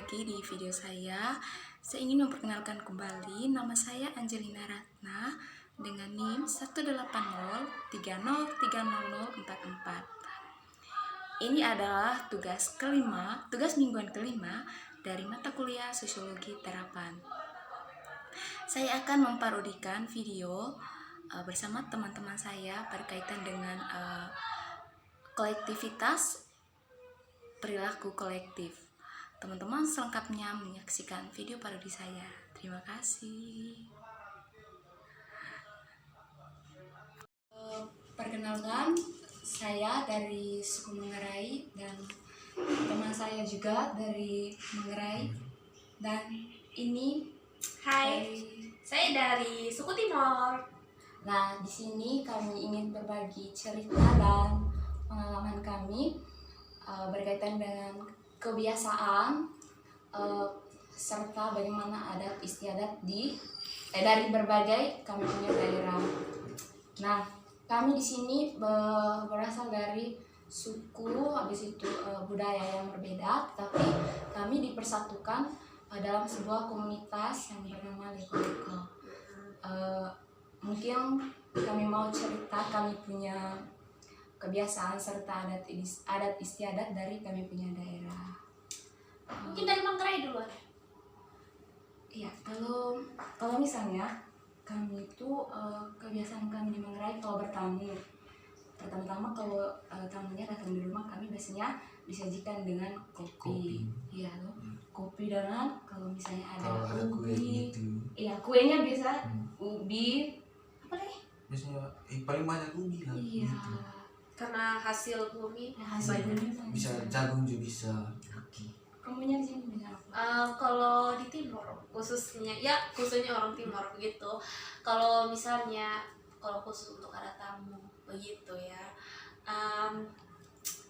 lagi di video saya. Saya ingin memperkenalkan kembali nama saya Angelina Ratna dengan NIM 18030300044. Ini adalah tugas mingguan kelima dari mata kuliah Sosiologi Terapan. Saya akan memparodikan video bersama teman-teman saya berkaitan dengan kolektivitas perilaku kolektif. Teman-teman selengkapnya menyaksikan video parodi saya. Terima kasih. Perkenalkan, saya dari suku Manggarai dan teman saya juga dari Manggarai. Dan ini saya dari suku Timor. Nah, di sini kami ingin berbagi cerita dan pengalaman kami berkaitan dengan kebiasaan serta bagaimana adat istiadat dari berbagai kami punya daerah. Nah, kami di sini berasal dari suku, habis itu budaya yang berbeda, tapi kami dipersatukan dalam sebuah komunitas yang bernama Leko-Leko. Mungkin kami mau cerita kami punya kebiasaan serta adat istiadat dari kami punya daerah. Mungkin dari Manggarai dulu. Iya, kalau misalnya kami itu kebiasaan kami di Manggarai kalau bertamu, pertama-tama kalau tamunya datang di rumah kami biasanya disajikan dengan kopi. Iya loh, kopi dengan kalau misalnya ada ubi, iya kuenya biasa ubi, apa lagi? Biasanya paling banyak ubi lah. Iya. Gitu. Karena hasil bumi Hasilnya Bisa jagung juga bisa. kamunya di sini bisa apa? Kalau di Timor khususnya orang Timor begitu. Kalau misalnya khusus untuk ada tamu begitu ya.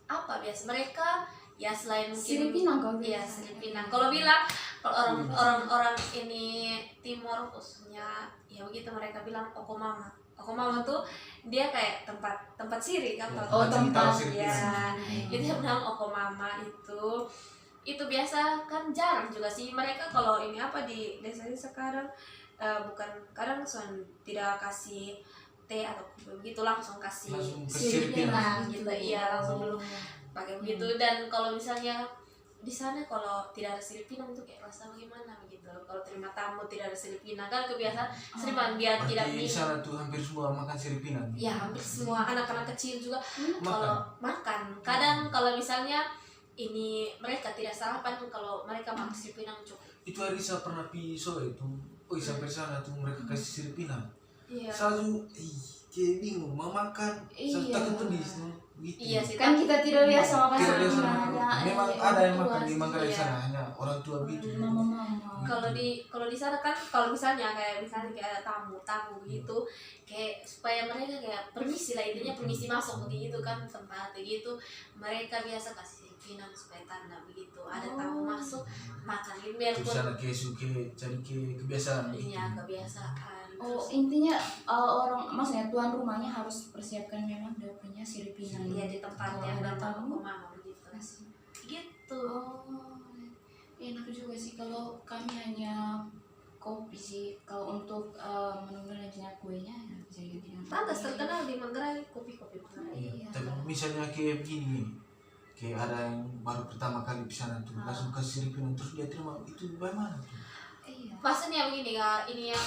Apa biasa mereka ya selain mungkin Siripinang kalau Siripinang. Kalau bilang kalau orang ini Timor khususnya ya begitu mereka bilang okomama. Okomama tuh dia kayak tempat siri kan, tempat ya. Itu yang bilang okomama itu biasa kan jarang juga sih mereka kalau ini apa di desa sekarang bukan kadang tidak kasih teh atau begitu langsung kasih Siripinang gitu. Iya, langsung dulu pakai begitu. Dan kalau misalnya di sana kalau tidak ada siripinang itu kayak rasa bagaimana begitu. Kalau terima tamu tidak ada siripinang kan kebiasaan sering dia tidak di minum. sana tuh hampir semua makan siripinang. Ya hampir semua anak-anak kecil juga kalau makan. Kadang kalau misalnya ini mereka tidak sarapan kalau mereka makan siripinang cukup. Itu hari saya pernah pisau itu. Sampai sana tuh mereka kasih siripinang. Iya. Selalu kayak bingung mau makan. Saya takut pedis gitu. Iya sih. Kan kita tidak biasa makan Tidak biasa siripinang. makan. Memang ada yang makan di Manggarai sana hanya orang tua gitu. Mama. Kalau di sana kan kalau misalnya kayak ada tamu gitu kayak supaya mereka kayak permisi lah intinya permisi masuk begitu kan tempat begitu mereka biasa kasih pinang supaya tanda begitu ada tamu masuk makan gitu Terus sana kayak suka cari kebiasaan gitu. Iya kebiasaan. Intinya orang maksudnya tuan rumahnya harus persiapkan memang dia punya siripinang. Iya di tempat yang ada ada tamu mama begitu. Gitu. Enak juga sih kalau kami hanya kopi sih. Kalau untuk menu lanjutnya kuenya ya bisa diganti dengan Pantas kopi. terkenal di Manggarai kopi Manggarai. Iya. Tapi misalnya kayak begini, kayak ada yang baru pertama kali di sana tuh langsung ke siripinang terus dia terima itu bagaimana tuh? Iya. Maksudnya begini kak, ini yang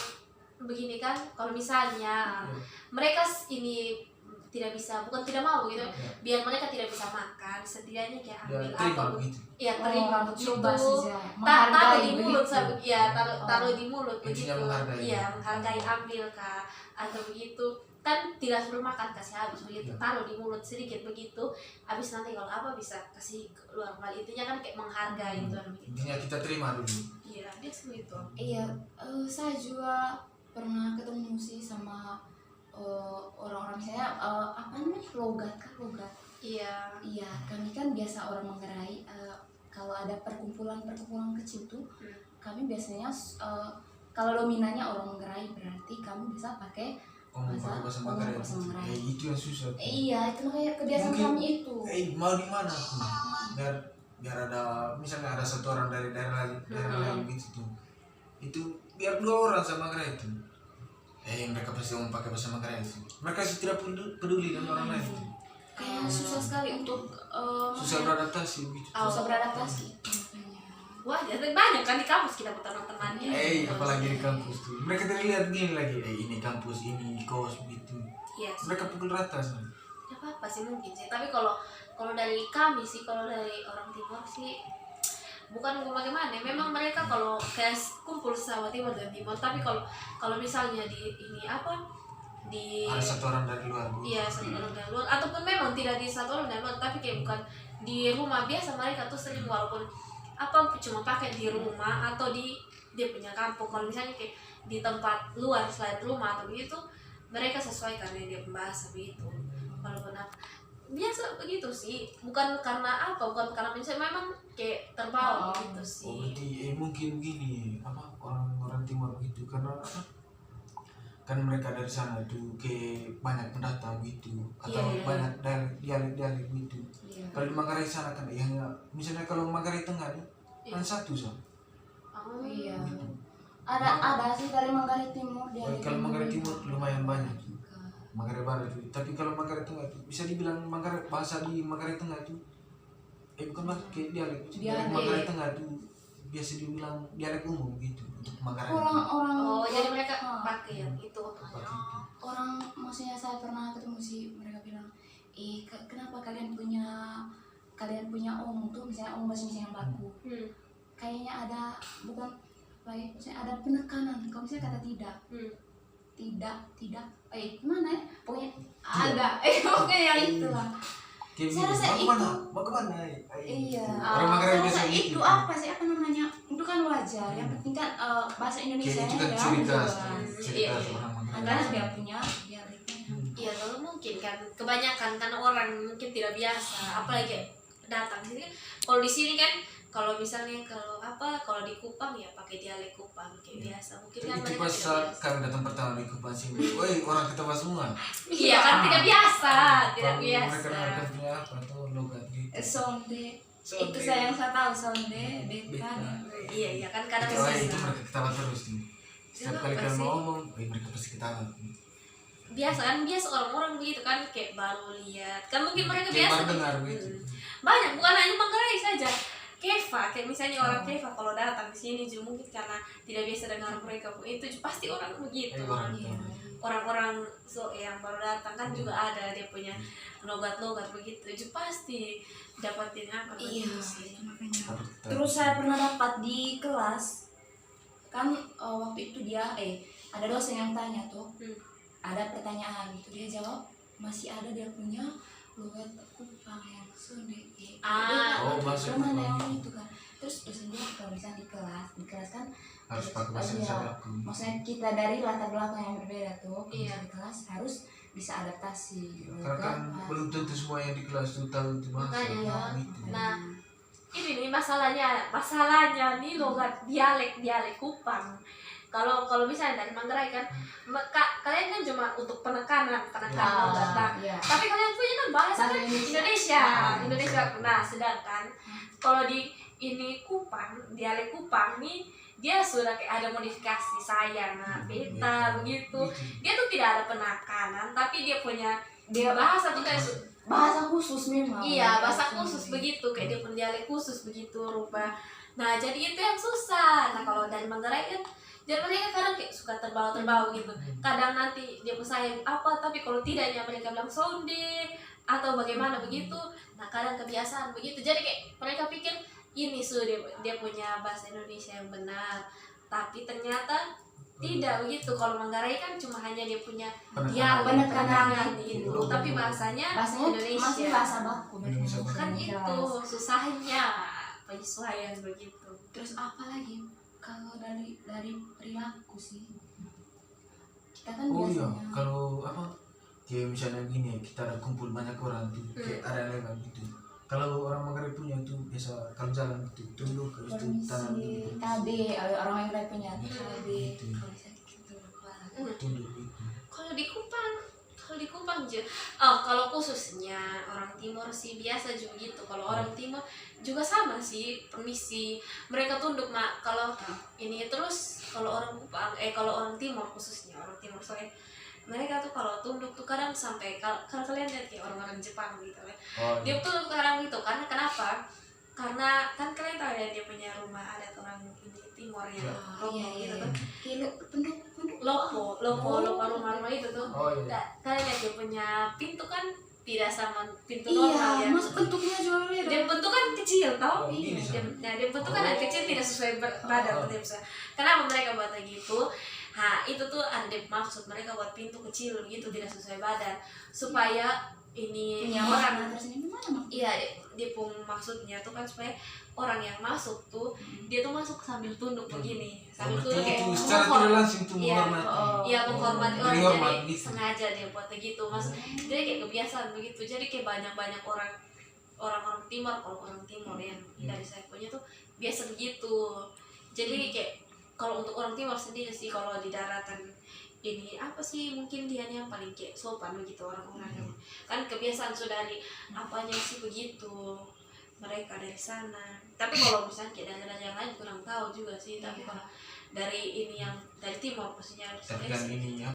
begini kan, kalau misalnya mereka ini tidak bisa, bukan tidak mau gitu, biar mereka tidak bisa makan, setidaknya kayak ambil terima apa, begitu. ya terima begitu, coba saja. taruh di mulut, begitu. ya taruh di mulut Intinya begitu, menghargai. iya menghargai ambil kak, atau begitu kan tidak suruh makan kasih habis begitu, taruh di mulut sedikit begitu, habis nanti kalau apa bisa kasih keluar kembali, intinya kan kayak menghargai itu begitu. Intinya kita terima dulu. Iya dia seperti itu. Iya, saya juga pernah ketemu sih sama orang-orang saya apa namanya logat. Iya. Iya, kami kan biasa orang Manggarai kalau ada perkumpulan kecil tuh kami biasanya kalau dominannya orang Manggarai berarti kami bisa pakai bahasa Manggarai. Itu yang susah. Iya, itu kayak kebiasaan Mungkin, kami itu. mau di mana tuh? Biar biar ada misalnya ada satu orang dari daerah lain gitu tuh, itu biar 2 orang sama Manggarai itu mereka pasti mau pakai bahasa Manggarai sih, mereka sih tidak peduli dengan orang lain. Kayak susah sekali untuk Susah beradaptasi gitu. susah beradaptasi. Wah, jadi banyak kan di kampus kita teman-temannya. Apalagi di kampus tuh mereka terlihat gini lagi, ini kampus, ini kos gitu, Iya. mereka pukul rata sih. Ya apa sih mungkin sih. Tapi kalau dari kami sih, kalau dari orang timur sih bukan bagaimana. Memang mereka kalau kayak kumpul sama timur dan timur. Tapi kalau misalnya di ini apa di Ada satu orang dari luar Bu. iya satu orang dari luar, ataupun memang tidak di satu orang dari luar, tapi kayak bukan di rumah biasa, mereka tuh sering walaupun apa cuma pakai di rumah atau di dia punya kampung. Kalau misalnya kayak di tempat luar selain rumah atau begitu, mereka sesuaikan dengan dia bahasa begitu. Walaupun apa biasa begitu sih, bukan karena apa, bukan karena misalnya memang kayak terbawa gitu sih. Berarti mungkin gini apa orang timur gitu karena kan mereka dari sana tuh kayak banyak pendatang gitu atau Iya. banyak dialek gitu. Iya. Kalau di Manggarai sana kan hanya misalnya kalau Manggarai Tengah nih kan satu so. Oh Iya. Ada sih dari Manggarai Timur dia. Kalau Manggarai Timur lumayan banyak tuh. Manggarai Barat tuh. Tapi kalau Manggarai Tengah tuh bisa dibilang bahasa di Manggarai Tengah tuh bukan bahasa kayak dialek. Dialek. Manggarai Tengah tuh biasa dibilang dialek umum gitu untuk Manggarai. Orang-orang Oh, jadi mereka pakai yang itu. orang maksudnya saya pernah ketemu sih, mereka bilang kenapa kalian punya omong tuh, misalnya omong bahasa Indonesia yang baku, kayaknya ada bukan baik, maksudnya ada penekanan kalau misalnya kata tidak gimana ya pokoknya ada pokoknya yang itulah. Saya rasa mau kemana? Iya. Orang Manggarai Saya biasa rasa gitu. itu apa sih, apa namanya, itu kan wajar. Yang penting kan bahasa Indonesia Kayak itu kan ya cerita Iya. orang Manggarai. karena dia punya dialeknya. Iya, kalau mungkin kan kebanyakan karena orang mungkin tidak biasa, apalagi kayak datang sini. Kalau di sini kan, kalau misalnya kalau di Kupang ya pakai dialek Kupang kayak biasa. Mungkin kan Itu mereka pas tidak saat biasa. kami datang pertama di Kupang sini, woi orang kita semua. Iya kan tidak biasa, tidak Kalau biasa. mereka punya apa tuh logat gitu. Sonde. Sonde. Itu yang saya tahu, sonde, beta. Iya kan kadang Itu mereka ketawa terus nih. Setiap kali Kenapa kalian sih? mau ngomong, mereka pasti ketawa. biasa orang-orang begitu kan, kayak baru lihat kan mungkin mereka Kayak biasa baru dengar gitu. banyak, bukan hanya Manggarai saja. Keva, kayak misalnya orang Keva kalau datang di sini juga mungkin karena tidak biasa dengar mereka itu pasti orang begitu. Orang-orang yang baru datang kan juga ada dia punya logat-logat begitu, juga pasti dapatin apa begitu sih. Makanya. Terus saya pernah dapat di kelas kan waktu itu dia ada dosen yang tanya tuh, ada pertanyaan gitu, dia jawab masih ada dia punya logat Kupang yang Sonde. bahasa Mana Kupang. yang itu kan. Terus dosen dia kalau misalnya di kelas kan Harus pakai bahasa iya, Indonesia aku. maksudnya kita dari latar belakang yang berbeda tuh, Iya. di kelas harus bisa adaptasi. Karena kan belum tentu semua yang di kelas itu tahu itu bahasa. Makanya. Gitu. Nah, ini nih masalahnya nih logat dialek Kupang. Kalau misalnya dari Manggarai kan, kalian kan cuma untuk penekanan logat. Iya. Tapi kalian punya kan bahasa kan Indonesia. Nah, sedangkan kalau di ini Kupang, dialek Kupang nih dia sudah kayak ada modifikasi saya, beta begitu. Dia tuh tidak ada penekanan, tapi dia punya bahasa tuh kayak bahasa khusus memang. iya, bahasa khusus begitu, kayak dia punya dialek khusus begitu rupa. Nah, jadi itu yang susah. Nah, kalau dari Manggarai kan jadi mereka kadang kayak suka terbawa gitu. Kadang nanti dia pesan apa, tapi kalau tidaknya mereka bilang sonde atau bagaimana begitu. Nah, kadang kebiasaan begitu. Jadi kayak mereka pikir ini sudah dia punya bahasa Indonesia yang benar. Tapi ternyata tidak begitu. Kalau Manggarai kan cuma hanya dia punya penekanan gitu. Tapi bahasanya Indonesia. masih bahasa baku. Indonesia baku. Kan itu susahnya penyesuaian begitu. Terus apa lagi? Kalau dari perilaku sih, kita kan Oh iya, biasanya kalau apa kayak misalnya gini kita ada kumpul banyak orang tuh kayak ada lewat gitu. Kalau orang Manggarai punya tuh biasa kalau jalan gitu tunduk terus tuh tangan gitu. KB, orang Manggarai punya KB. Gitu. Kalau bisa gitu kepala. Tunduk gitu. Kalau di Kupang Kalau di Kupang juga, oh kalau khususnya orang timur sih biasa juga gitu. Kalau orang timur juga sama sih, permisi. Mereka tunduk mak. Kalau ini terus kalau orang Kupang, kalau orang timur khususnya orang timur soalnya mereka tuh kalau tunduk tuh kadang sampai kalau kalian lihat kayak orang-orang Jepang gitu kan. Oh, Dia tuh kadang gitu karena kenapa? Karena kan kalian tahu ya dia punya rumah adat orang ini timur ya, Lopo gitu kan. Kayak penduk Lopo rumah-rumah itu tuh. Oh, iya. Nah, kalian lihat dia punya pintu kan tidak sama pintu iya, normal ya. mas bentuknya juga beda. Dia bentuk kan kecil tau. Oh, gini, Dia bentuk kan kecil tidak sesuai badan tidak bisa. Kenapa mereka buat gitu? Nah, itu tuh ada maksud mereka buat pintu kecil gitu tidak sesuai badan supaya ini punya orang terus ini gimana mak? iya dia pun maksudnya tuh kan supaya orang yang masuk tuh dia tuh masuk sambil tunduk begini sambil tunduk kayak itu secara tidak langsung tuh iya, menghormati. iya menghormati orang Beri hormat jadi gitu. sengaja dia buat begitu mas jadi kayak kebiasaan begitu jadi kayak banyak orang timur kalau orang timur yang dari saya punya tuh biasa begitu jadi kayak kalau untuk orang timur sendiri sih kalau di daratan ini apa sih mungkin dia yang paling kayak sopan begitu orang-orangnya kan kebiasaan sudah dari apanya sih begitu mereka dari sana tapi kalau misalnya kayak dari yang lain kurang tahu juga sih tapi kalau dari ini yang dari timur maksudnya Tapi kan ini